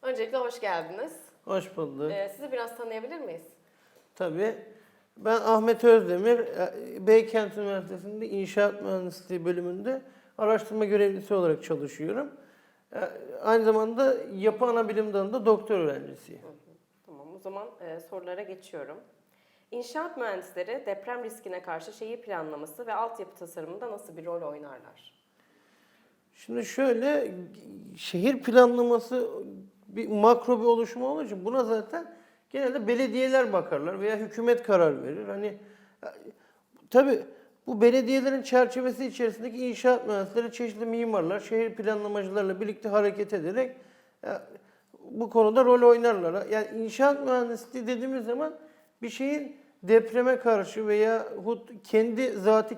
Öncelikle hoş geldiniz. Hoş bulduk. Sizi biraz tanıyabilir miyiz? Tabii. Ben Ahmet Özdemir, Beykent Üniversitesi'nde İnşaat Mühendisliği bölümünde araştırma görevlisi olarak çalışıyorum. Aynı zamanda yapı anabilim dalında doktor öğrencisiyim. Tamam, o zaman sorulara geçiyorum. İnşaat mühendisleri deprem riskine karşı şehir planlaması ve altyapı tasarımında nasıl bir rol oynarlar? Şimdi şöyle, şehir planlaması bir makro bir oluşum olduğu için buna zaten genelde belediyeler bakarlar veya hükümet karar verir. Hani tabii bu belediyelerin çerçevesi içerisindeki inşaat mühendisleri, çeşitli mimarlar, şehir planlamacılarla birlikte hareket ederek bu konuda rol oynarlar. Yani inşaat mühendisliği dediğimiz zaman bir şeyin depreme karşı veya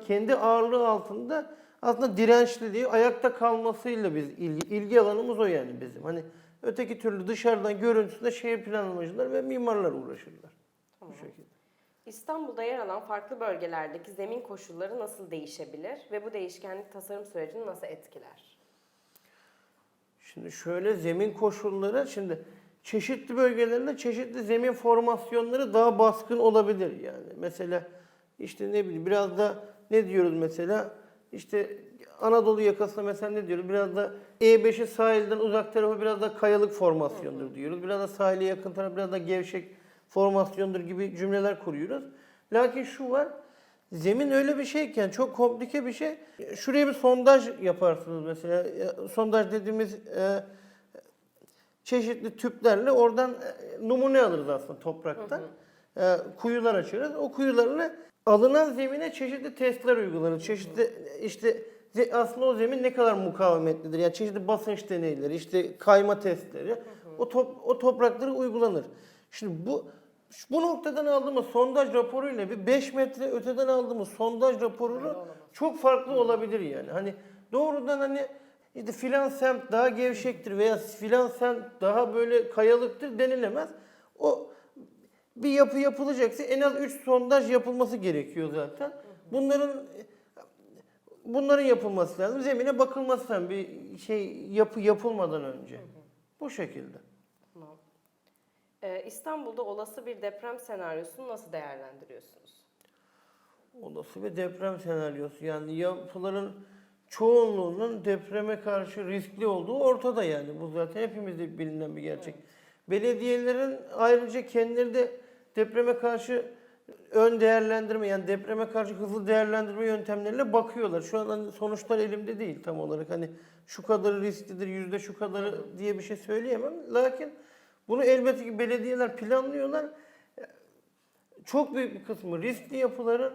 kendi ağırlığı altında aslında dirençli diye ayakta kalmasıyla biz ilgi alanımız o yani bizim. Hani öteki türlü dışarıdan görüntüsünde şehir planlamacılar ve mimarlar uğraşırlar. Tamam. Bu şekilde. İstanbul'da yer alan farklı bölgelerdeki zemin koşulları nasıl değişebilir ve bu değişkenlik tasarım sürecini nasıl etkiler? Şimdi şöyle zemin koşulları, çeşitli bölgelerinde çeşitli zemin formasyonları daha baskın olabilir yani. Mesela işte ne bileyim biraz da ne diyoruz mesela işte Anadolu yakasında mesela ne diyoruz? Biraz da E5'in sahilden uzak tarafı biraz da kayalık formasyondur diyoruz. Biraz da sahile yakın tarafı biraz da gevşek formasyondur gibi cümleler kuruyoruz. Lakin şu var, zemin öyle bir şeyken çok komplike bir şey. Şuraya bir sondaj yaparsınız mesela. Sondaj dediğimiz çeşitli tüplerle oradan numune alırız aslında topraktan. Kuyular açarız. O kuyularla alınan zemine çeşitli testler uygulanır. Çeşitli işte aslında o zemin ne kadar mukavemetlidir. Yani çeşitli basınç deneyleri, işte kayma testleri. O topraklara uygulanır. Şimdi bu noktadan aldığımız sondaj raporuyla bir 5 metre öteden aldığımız sondaj raporunu çok farklı olabilir yani. Hani doğrudan hani işte filan semt daha gevşektir veya filan semt daha böyle kayalıktır denilemez. O bir yapı yapılacaksa en az 3 sondaj yapılması gerekiyor zaten. Bunların yapılması lazım. Zemine bakılması lazım bir yapı yapılmadan önce. Bu şekilde. Tamam. İstanbul'da olası bir deprem senaryosunu nasıl değerlendiriyorsunuz? Olası bir deprem senaryosu yani yapıların çoğunluğunun depreme karşı riskli olduğu ortada yani. Bu zaten hepimizde bilinen bir gerçek. Evet. Belediyelerin ayrıca kendileri de depreme karşı ön değerlendirme yani depreme karşı hızlı değerlendirme yöntemleriyle bakıyorlar. Şu an hani sonuçlar elimde değil tam olarak. Hani şu kadarı risklidir, yüzde şu kadarı diye bir şey söyleyemem. Lakin bunu elbette ki belediyeler planlıyorlar. Çok büyük bir kısmı riskli yapıların.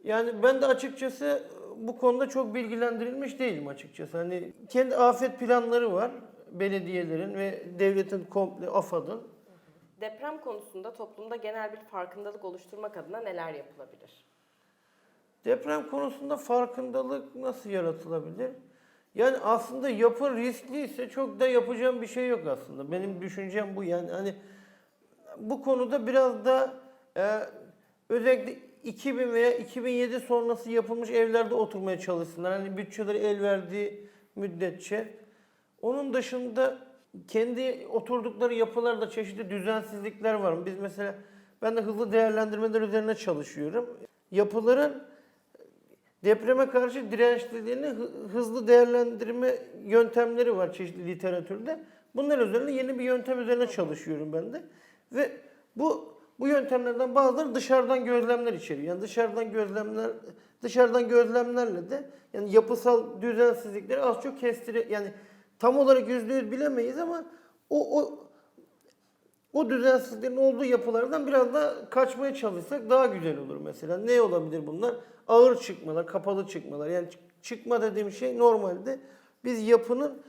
Yani ben de açıkçası bu konuda çok bilgilendirilmiş değilim açıkçası. Hani kendi afet planları var belediyelerin ve devletin komple AFAD'ın. Deprem konusunda toplumda genel bir farkındalık oluşturmak adına neler yapılabilir? Deprem konusunda farkındalık nasıl yaratılabilir? Yani aslında yapı riskliyse çok da yapacağım bir şey yok aslında. Benim düşüncem bu yani hani bu konuda biraz da özellikle 2000 veya 2007 sonrası yapılmış evlerde oturmaya çalışsınlar. Hani bütçeleri el verdiği müddetçe. Onun dışında kendi oturdukları yapılarda çeşitli düzensizlikler var. Ben de hızlı değerlendirmeler üzerine çalışıyorum. Yapıların depreme karşı dirençliliğini hızlı değerlendirme yöntemleri var çeşitli literatürde. Bunlar üzerine yeni bir yöntem üzerine çalışıyorum ben de. Ve bu yöntemlerden bazıları dışarıdan gözlemler içeriyor. Yani dışarıdan gözlemlerle de yani yapısal düzensizlikleri az çok yani tam olarak %100 bilemeyiz ama o düzensizliklerin olduğu yapılardan biraz da kaçmaya çalışsak daha güzel olur mesela. Ne olabilir bunlar? Ağır çıkmalar, kapalı çıkmalar. Yani çıkma dediğim şey normalde biz yapının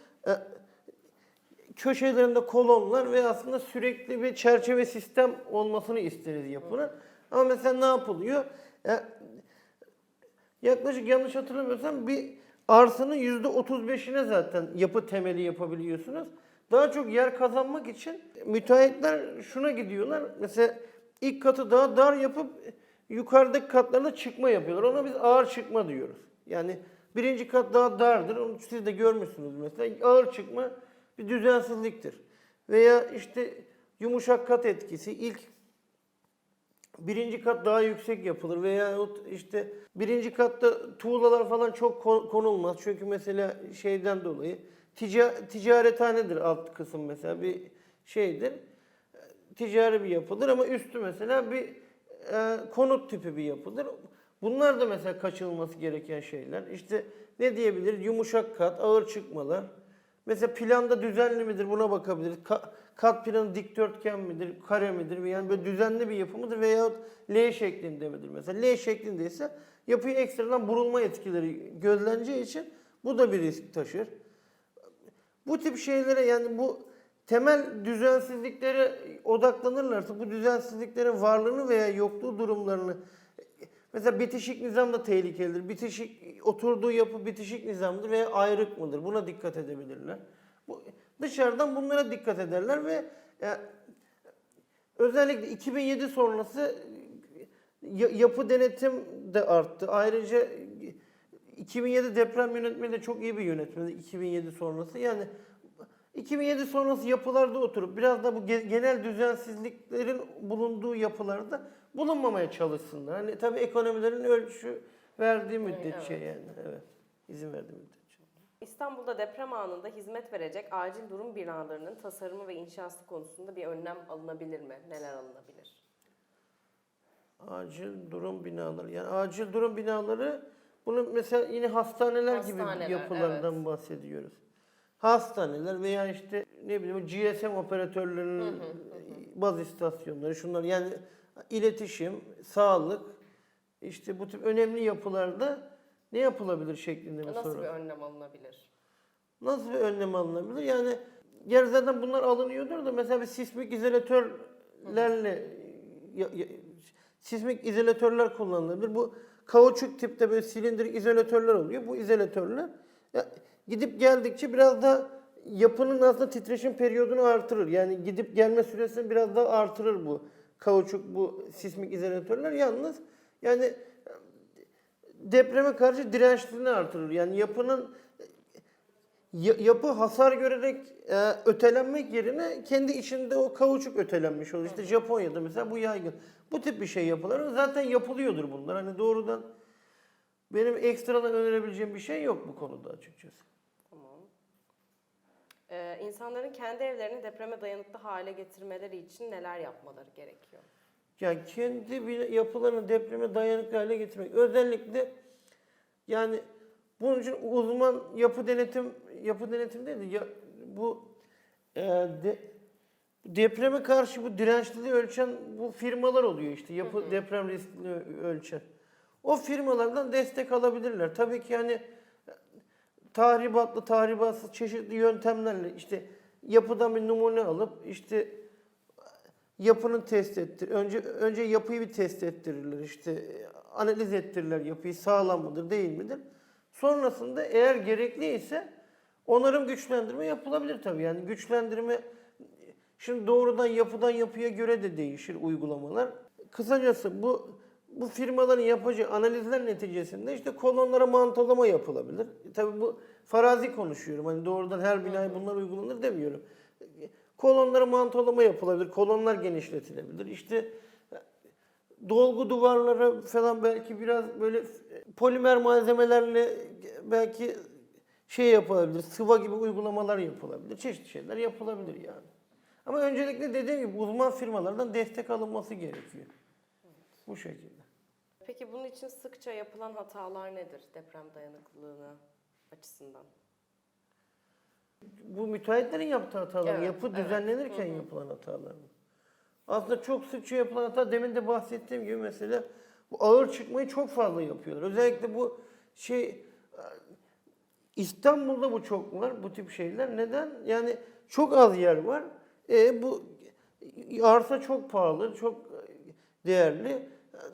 köşelerinde kolonlar ve aslında sürekli bir çerçeve sistem olmasını isteriz yapının. Ama mesela ne yapılıyor? Yaklaşık yanlış hatırlamıyorsam bir arsanın %35'ine zaten yapı temeli yapabiliyorsunuz. Daha çok yer kazanmak için müteahhitler şuna gidiyorlar. Mesela ilk katı daha dar yapıp yukarıdaki katlarına çıkma yapıyorlar. Ona biz ağır çıkma diyoruz. Yani birinci kat daha dardır. Onu siz de görmüşsünüz mesela. Ağır çıkma bir düzensizliktir. Veya işte yumuşak kat etkisi ilk birinci kat daha yüksek yapılır veya işte birinci katta tuğlalar falan çok konulmaz. Çünkü mesela şeyden dolayı ticarethanedir alt kısım mesela bir şeydir. Ticari bir yapıdır ama üstü mesela bir konut tipi bir yapıdır. Bunlar da mesela kaçınılması gereken şeyler. İşte ne diyebiliriz? Yumuşak kat, ağır çıkmalar. Mesela planda düzenli midir buna bakabiliriz. Kat planı dikdörtgen midir, kare midir? Yani böyle düzenli bir yapı mıdır veyahut L şeklinde midir? Mesela L şeklindeyse yapıyı ekstradan burulma etkileri gözleneceği için bu da bir risk taşır. Bu tip şeylere yani bu temel düzensizliklere odaklanırlarsa bu düzensizliklerin varlığını veya yokluğu durumlarını mesela bitişik nizam da tehlikelidir. Bitişik oturduğu yapı bitişik nizamdır veya ayrık mıdır? Buna dikkat edebilirler. Dışarıdan bunlara dikkat ederler ve özellikle 2007 sonrası yapı denetim de arttı. Ayrıca 2007 deprem yönetmeni de çok iyi bir yönetmeni 2007 sonrası. Yani 2007 sonrası yapılarda oturup biraz da bu genel düzensizliklerin bulunduğu yapılarda bulunmamaya çalışsınlar. Hani tabii ekonomilerin ölçü verdiği müddetçe Evet. yani. Evet. İzin verdiği müddetçe. İstanbul'da deprem anında hizmet verecek acil durum binalarının tasarımı ve inşası konusunda bir önlem alınabilir mi? Neler alınabilir? Acil durum binaları. Yani acil durum binaları bunu mesela yine hastaneler gibi Hastaneler, yapılardan bahsediyoruz. Hastaneler veya işte ne bileyim GSM operatörlerinin baz istasyonları şunlar yani iletişim, sağlık işte bu tip önemli yapılarda ne yapılabilir şeklinde bir Nasıl soru. bir önlem alınabilir? Nasıl bir önlem alınabilir? Yani yer zaten bunlar alınıyordur da mesela bir sismik izolatörlerle sismik izolatörler kullanılabilir. Bu kauçuk tipte böyle silindirik izolatörler oluyor. Bu izolatörler gidip geldikçe biraz da yapının aslında titreşim periyodunu artırır. Yani gidip gelme süresini biraz daha artırır bu kauçuk bu sismik izolatörler. Yalnız yani depreme karşı dirençliliğini artırır. Yani yapının yapı hasar görerek ötelenmek yerine kendi içinde o kauçuk ötelenmiş olur. İşte Japonya'da mesela bu yaygın. Bu tip bir şey yapılır. Zaten yapılıyordur bunlar. Hani doğrudan benim ekstradan önerebileceğim bir şey yok bu konuda açıkçası. Tamam. İnsanların kendi evlerini depreme dayanıklı hale getirmeleri için neler yapmaları gerekiyor? Yani kendi yapılarını depreme dayanıklı hale getirmek. Özellikle yani bunun için uzman yapı denetim değil de bu depreme karşı bu dirençliliği ölçen bu firmalar oluyor işte deprem riskini ölçen. O firmalardan destek alabilirler. Tabii ki yani tahribatsız çeşitli yöntemlerle işte yapıdan bir numune alıp işte yapının test ettir. Önce yapıyı bir test ettirirler. İşte analiz ettirirler yapıyı sağlam mıdır, değil midir? Sonrasında eğer gerekliyse onarım güçlendirme yapılabilir tabii. Yani güçlendirme şimdi doğrudan yapıdan yapıya göre de değişir uygulamalar. Kısacası bu firmaların yapacağı analizler neticesinde işte kolonlara mantolama yapılabilir. Tabii bu farazi konuşuyorum. Hani doğrudan her binaya bunlar uygulanır demiyorum. Kolonlara mantolama yapılabilir, kolonlar genişletilebilir. İşte dolgu duvarlara falan belki biraz böyle polimer malzemelerle belki şey yapılabilir, sıva gibi uygulamalar yapılabilir. Çeşitli şeyler yapılabilir yani. Ama öncelikle dediğim gibi uzman firmalardan destek alınması gerekiyor. Bu şekilde. Peki bunun için sıkça yapılan hatalar nedir deprem dayanıklılığı açısından? Bu müteahhitlerin yaptığı hatalar, Evet, yapı evet. düzenlenirken yapılan hatalar mı? Aslında çok sıkça yapılan hata demin de bahsettiğim gibi mesela bu ağır çıkmayı çok fazla yapıyorlar. Özellikle bu İstanbul'da bu çok var bu tip şeyler. Neden? Yani çok az yer var. Bu arsa çok pahalı, çok değerli.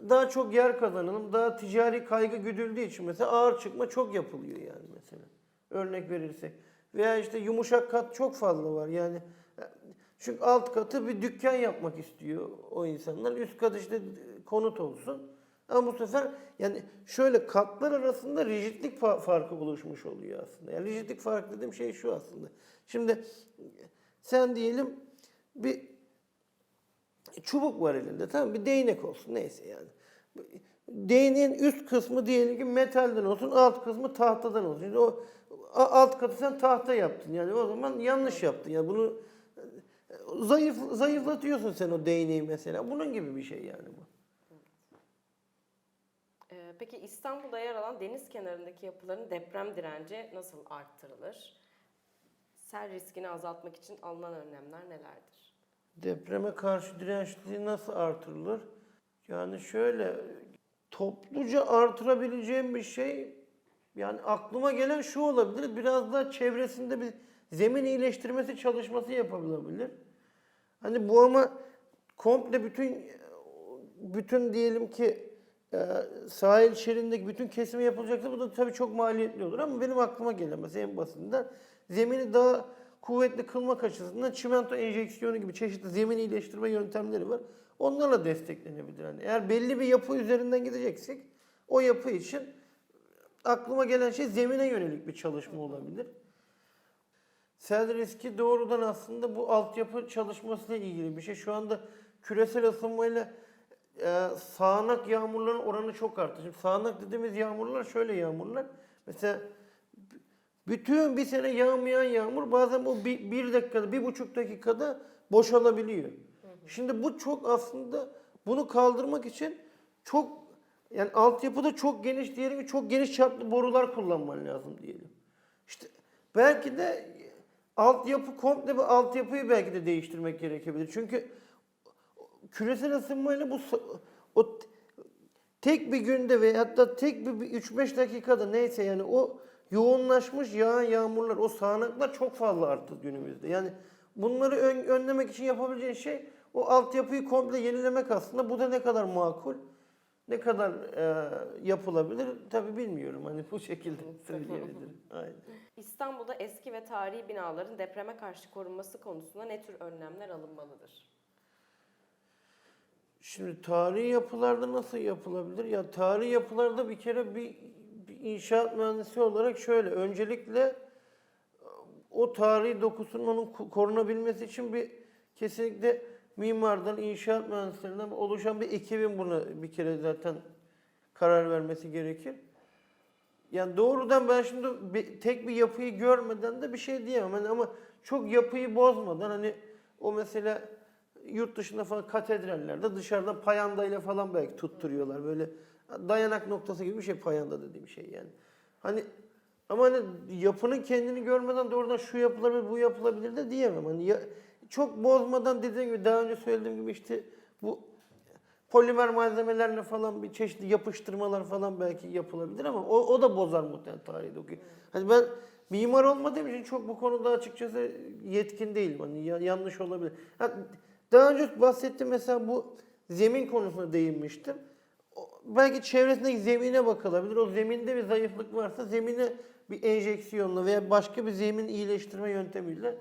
Daha çok yer kazanalım, daha ticari kaygı güdüldüğü için mesela ağır çıkma çok yapılıyor yani mesela. Örnek verirsek. Veya işte yumuşak kat çok fazla var yani. Çünkü alt katı bir dükkan yapmak istiyor o insanlar. Üst kat işte konut olsun. Ama bu sefer yani şöyle katlar arasında rigidlik farkı oluşmuş oluyor aslında. Yani rigidlik farkı dediğim şey şu aslında. Şimdi Sen diyelim bir çubuk var elinde, tamam mı? Bir değnek olsun neyse yani. Değneğin üst kısmı diyelim ki metalden olsun, alt kısmı tahtadan olsun. Şimdi o alt katı sen tahta yaptın yani o zaman yanlış yaptın. Yani bunu zayıflatıyorsun sen o değneği mesela. Bunun gibi bir şey yani bu. Peki İstanbul'da yer alan deniz kenarındaki yapıların deprem direnci nasıl arttırılır? Sel riskini azaltmak için alınan önlemler nelerdir? Depreme karşı dirençliliği nasıl artırılır? Yani şöyle topluca artırabileceğim bir şey, yani aklıma gelen şu olabilir. Biraz daha çevresinde bir zemin iyileştirmesi çalışması yapılabilir. Hani bu ama komple bütün diyelim ki sahil şeridindeki bütün kesimi yapılacaksa bu da tabii çok maliyetli olur ama benim aklıma gelen mesela en basitinden zemini daha kuvvetli kılmak açısından çimento enjeksiyonu gibi çeşitli zemin iyileştirme yöntemleri var. Onlarla desteklenebilir. Yani eğer belli bir yapı üzerinden gideceksek o yapı için aklıma gelen şey zemine yönelik bir çalışma olabilir. Sel riski doğrudan aslında bu altyapı çalışmasıyla ilgili bir şey. Şu anda küresel ısınmayla sağanak yağmurların oranı çok arttı. Şimdi sağanak dediğimiz yağmurlar şöyle yağmurlar. Mesela bütün bir sene yağmayan yağmur bazen bu bir dakikada, 1,5 dakikada boşalabiliyor. Şimdi bu çok aslında bunu kaldırmak için çok yani altyapıda çok geniş diyelim ki çok geniş çaplı borular kullanman lazım diyelim. İşte belki de altyapı komple bir altyapıyı belki de değiştirmek gerekebilir. Çünkü küresel ısınmayla o tek bir günde ve hatta tek bir 3-5 dakikada neyse yani o yoğunlaşmış yağan yağmurlar, o sağanaklar çok fazla arttı günümüzde. Yani bunları önlemek için yapabileceğin şey o altyapıyı komple yenilemek aslında. Bu da ne kadar makul, ne kadar yapılabilir tabii bilmiyorum. Hani bu şekilde söyleyebilirim. Aynen. İstanbul'da eski ve tarihi binaların depreme karşı korunması konusunda ne tür önlemler alınmalıdır? Şimdi tarihi yapılarda nasıl yapılabilir? Ya tarihi yapılarda bir kere bir inşaat mühendisi olarak şöyle öncelikle o tarihi dokusunun onun korunabilmesi için kesinlikle mimardan, inşaat mühendislerinden oluşan bir ekibin buna bir kere zaten karar vermesi gerekir. Yani doğrudan ben şimdi tek bir yapıyı görmeden de bir şey diyemem. Hani ama çok yapıyı bozmadan hani o mesela yurt dışında falan katedrallerde dışarıdan payandayla falan belki tutturuyorlar. Böyle dayanak noktası gibi bir şey payanda dediğim şey yani. Hani ama hani yapının kendini görmeden doğrudan şu yapılabilir, bu yapılabilir de diyemem. Hani çok bozmadan dediğim gibi daha önce söylediğim gibi işte bu polimer malzemelerle falan bir çeşitli yapıştırmalar falan belki yapılabilir ama o da bozar muhtemelen tarihi dokuyu. Hani ben mimar olmadığım için çok bu konuda açıkçası yetkin değilim. Hani yanlış olabilir. Daha önce bahsettim mesela bu zemin konusuna değinmiştim. Belki çevresindeki zemine bakılabilir. O zeminde bir zayıflık varsa zemine bir enjeksiyonla veya başka bir zemin iyileştirme yöntemiyle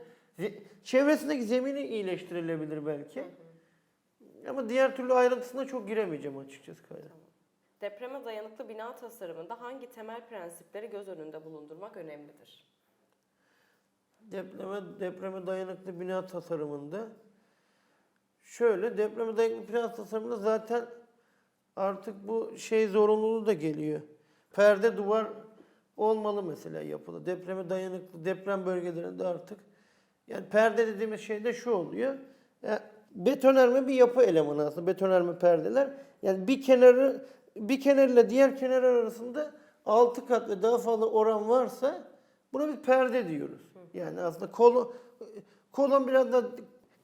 çevresindeki zemini iyileştirilebilir belki. Ama diğer türlü ayrıntısına çok giremeyeceğim açıkçası Kayra. Depreme dayanıklı bina tasarımında hangi temel prensipleri göz önünde bulundurmak önemlidir? Depreme dayanıklı bina tasarımında depreme dayanıklı bina tasarımında zaten artık bu şey zorunluluğu da geliyor. Perde duvar olmalı mesela yapıda. Depreme dayanıklı deprem bölgelerinde artık yani perde dediğimiz şey de şu oluyor. Yani betonarme bir yapı elemanı aslında betonarme perdeler. Yani bir kenarıyla diğer kenar arasında 6 kat ve daha fazla oran varsa buna bir perde diyoruz. Yani aslında kolon biraz da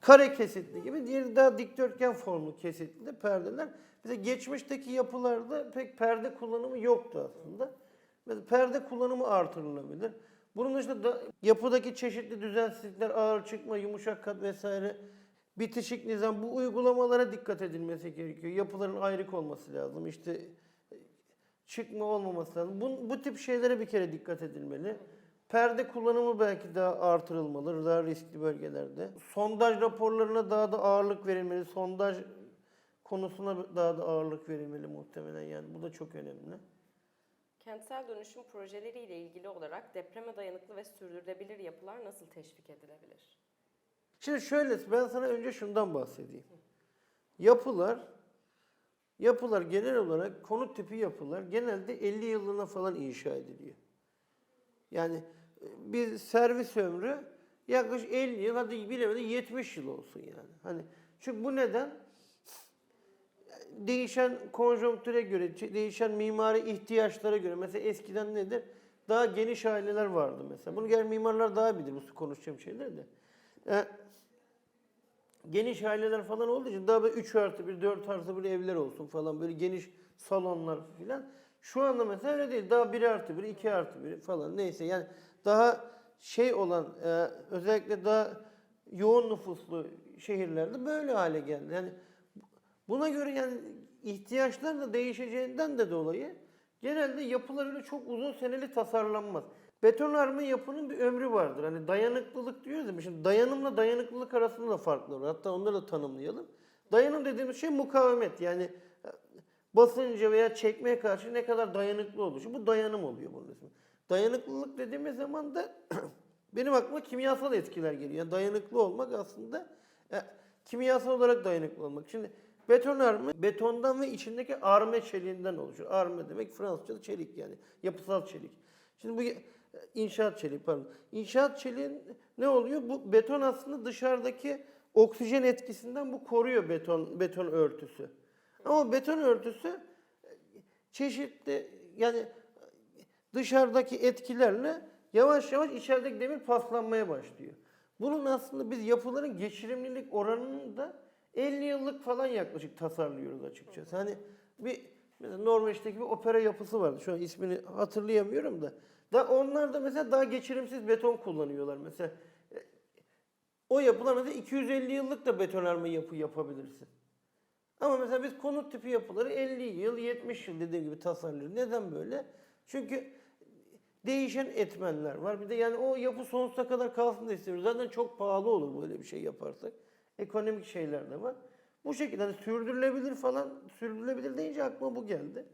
kare kesitli gibi, diğeri daha dikdörtgen formlu kesitli de perdeler. Mesela geçmişteki yapılarda pek perde kullanımı yoktu aslında. Mesela perde kullanımı artırılabilir. Bunun dışında yapıdaki çeşitli düzensizlikler, ağır çıkma, yumuşak kat vesaire, bitişik nizam bu uygulamalara dikkat edilmesi gerekiyor. Yapıların ayrık olması lazım. İşte çıkma olmaması lazım. Bu tip şeylere bir kere dikkat edilmeli. Perde kullanımı belki daha artırılmalı, daha riskli bölgelerde. Sondaj raporlarına daha da ağırlık verilmeli. Sondaj konusuna daha da ağırlık verilmeli muhtemelen yani. Bu da çok önemli. Kentsel dönüşüm projeleriyle ilgili olarak depreme dayanıklı ve sürdürülebilir yapılar nasıl teşvik edilebilir? Şimdi şöyle, ben sana önce şundan bahsedeyim. Yapılar genel olarak konut tipi yapılar genelde 50 yıllığına falan inşa ediliyor. Yani bir servis ömrü yaklaşık 50 yıl, hadi bilemedi 70 yıl olsun yani. Hani çünkü bu neden? Değişen konjonktüre göre, değişen mimari ihtiyaçlara göre. Mesela eskiden nedir? Daha geniş aileler vardı mesela. Bunu gel mimarlar daha bilir bu konuşacağım şeyler de. Geniş aileler falan olduğu için daha böyle 3+1, 4+1 evler olsun falan, böyle geniş salonlar falan. Şu anda mesela öyle değil. Daha 1+1, 2+1 falan neyse yani daha şey olan özellikle daha yoğun nüfuslu şehirlerde böyle hale geldi. Yani buna göre yani ihtiyaçlar da değişeceğinden de dolayı genelde yapılar öyle çok uzun seneli tasarlanmaz. Betonarme yapının bir ömrü vardır. Hani dayanıklılık diyoruz ya. Şimdi dayanımla dayanıklılık arasında da farklar var. Hatta onları da tanımlayalım. Dayanım dediğimiz şey mukavemet. Yani basınca veya çekmeye karşı ne kadar dayanıklı oluşu. Bu dayanım oluyor bunun ismi. Dayanıklılık dediğimiz zaman da benim aklıma kimyasal etkiler geliyor. Yani dayanıklı olmak aslında kimyasal olarak dayanıklı olmak. Şimdi betonarme betondan ve içindeki arme çeliğinden oluşur. Arme demek Fransızca'da çelik yani. Yapısal çelik. Şimdi bu inşaat çeliği pardon. İnşaat çeliğin ne oluyor? Bu beton aslında dışarıdaki oksijen etkisinden bu koruyor beton örtüsü. Ama beton örtüsü çeşitli yani dışarıdaki etkilerle yavaş yavaş içerideki demir paslanmaya başlıyor. Bunun aslında biz yapıların geçirimlilik oranını da 50 yıllık falan yaklaşık tasarlıyoruz açıkçası. Hani mesela Norveç'teki bir opera yapısı vardı. Şu an ismini hatırlayamıyorum da. Onlar da mesela daha geçirimsiz beton kullanıyorlar. Mesela o yapılar mesela 250 yıllık da betonarme yapı yapabilirsin. Ama mesela biz konut tipi yapıları 50 yıl, 70 yıl dediğim gibi tasarlıyoruz. Neden böyle? Çünkü değişen etmenler var. Bir de yani o yapı sonsuza kadar kalsın da istiyoruz. Zaten çok pahalı olur böyle bir şey yaparsak. Ekonomik şeyler de var. Bu şekilde hani sürdürülebilir falan, sürdürülebilir deyince aklıma bu geldi.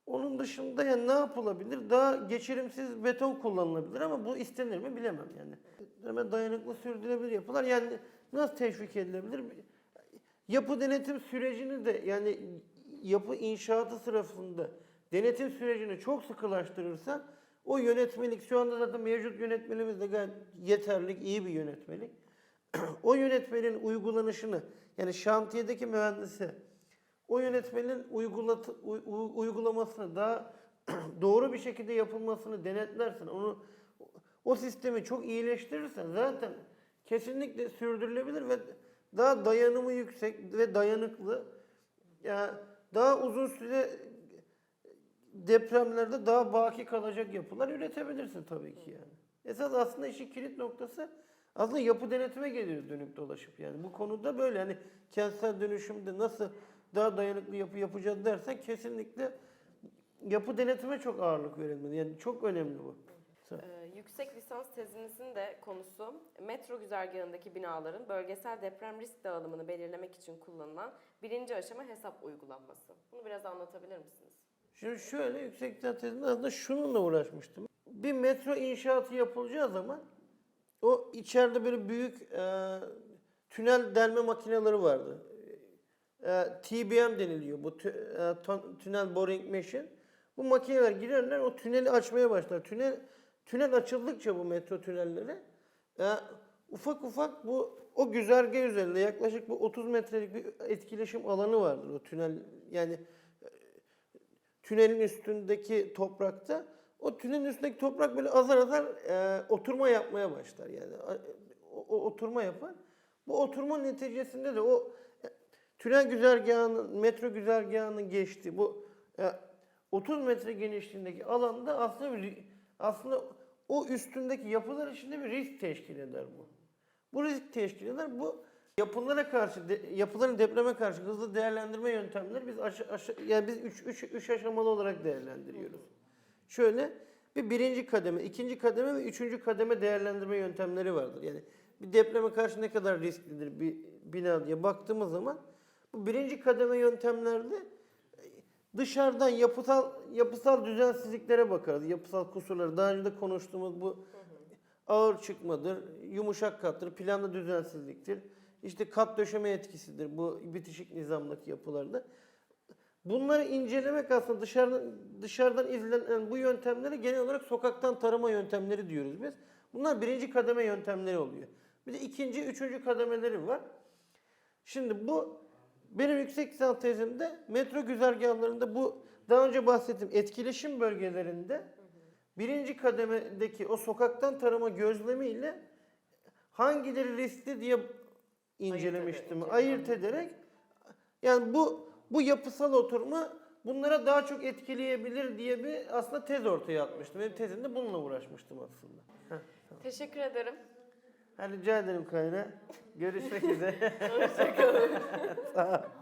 Onun dışında yani ne yapılabilir? Daha geçirimsiz beton kullanılabilir ama bu istenir mi bilemem yani. Hemen dayanıklı sürdürülebilir yapılar yani nasıl teşvik edilebilir? Yapı denetim sürecini de yani yapı inşaatı sırasında denetim sürecini çok sıkılaştırırsan o yönetmelik şu anda zaten mevcut yönetmeliğimiz de gayet yeterli, iyi bir yönetmelik. O yönetmenin uygulanışını yani şantiyedeki mühendisi o yönetmenin uygulamasını daha doğru bir şekilde yapılmasını denetlersen, o sistemi çok iyileştirirsen zaten kesinlikle sürdürülebilir ve daha dayanımı yüksek ve dayanıklı, yani daha uzun süre depremlerde daha baki kalacak yapılar üretebilirsin tabii ki yani. Esas aslında işin kilit noktası aslında yapı denetime geliyor dönüp dolaşıp yani. Bu konuda böyle hani kentsel dönüşümde nasıl daha dayanıklı yapı yapacağız dersen kesinlikle yapı denetime çok ağırlık verilmeli. Yani çok önemli bu. Yüksek lisans tezinizin de konusu metro güzergahındaki binaların bölgesel deprem risk dağılımını belirlemek için kullanılan birinci aşama hesap uygulanması. Bunu biraz anlatabilir misiniz? Şimdi şöyle yüksek lisans tezimde aslında şununla uğraşmıştım. Bir metro inşaatı yapılacağı zaman o içeride böyle büyük tünel delme makineleri vardı. TBM deniliyor bu tünel boring machine. Bu makineler girerler o tüneli açmaya başlar. Tünel açıldıkça bu metro tünelleri ufak ufak o güzergah üzerinde yaklaşık bu 30 metrelik bir etkileşim alanı vardır o tünel yani tünelin üstündeki toprakta o tünelin üstündeki toprak böyle azar azar oturma yapmaya başlar yani o oturma yapar. Bu oturma neticesinde de o tünel güzergahının, metro güzergahının geçtiği bu 30 metre genişliğindeki alanda aslında o üstündeki yapılar içinde bir risk teşkil eder bu. Bu risk teşkil eder. Bu yapılara karşı, yapıların depreme karşı hızlı değerlendirme yöntemleri biz 3 aşamalı olarak değerlendiriyoruz. Şöyle birinci kademe, ikinci kademe ve üçüncü kademe değerlendirme yöntemleri vardır. Yani bir depreme karşı ne kadar risklidir bir bina diye baktığımız zaman bu birinci kademe yöntemlerde dışarıdan yapısal düzensizliklere bakarız. Yapısal kusurları. Daha önce de konuştuğumuz bu ağır çıkmadır, yumuşak kattır, planlı düzensizliktir, işte kat döşeme etkisidir bu bitişik nizamdaki yapılarda. Bunları incelemek aslında dışarıdan izlenen bu yöntemlere genel olarak sokaktan tarama yöntemleri diyoruz biz. Bunlar birinci kademe yöntemleri oluyor. Bir de ikinci, üçüncü kademeleri var. Şimdi bu benim yüksek lisans tezimde metro güzergahlarında bu daha önce bahsettiğim etkileşim bölgelerinde birinci kademedeki o sokaktan tarama gözlemiyle hangileri riskli diye incelemiştim. Ayırt ederek yani bu yapısal oturma bunlara daha çok etkileyebilir diye bir aslında tez ortaya atmıştım. Benim tezimde bununla uğraşmıştım aslında. Teşekkür ederim. Rica ederim Kayra. Görüşmek üzere. Hoşçakalın. Sağ ol.